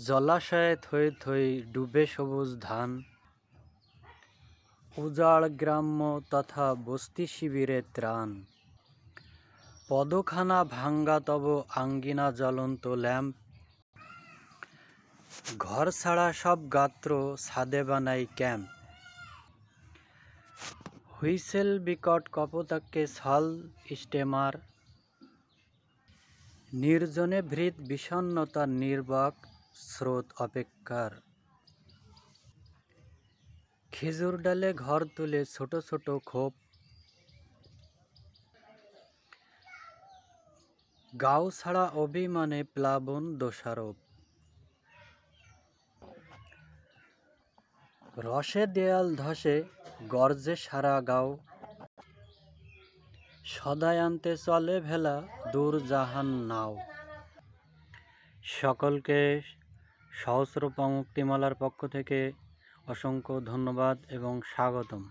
জলাশয়ে থই থই ডুবে সবুজ ধান, উজাড় গ্রাম্য তথা বস্তি শিবিরে ত্রাণ। পদখানা ভাঙ্গা তব আঙ্গিনা জ্বলন্ত ল্যাম্প, ঘর ছাড়া সব গাত্র ছাদে বানাই ক্যাম্প। হুইসেল বিকট কপোতাক্ষে ছল স্টেমার, নির্জনে ভৃত বিষণ্ণতার নির্বাক স্রোত অপেক্ষার। খেজুর ডালে ঘর তুলে ছোট ছোট খোপ, গাও ছাড়া অভিমানে প্লাবন দোষারোপ। রসে দেয়াল ধসে গর্জে সারা গাও, সদাই আনতে চলে ভেলা দূর জাহান নাও। সকলকে সহস্র মুক্তিমালার পক্ষ থেকে অসংখ্য ধন্যবাদ এবং স্বাগতম।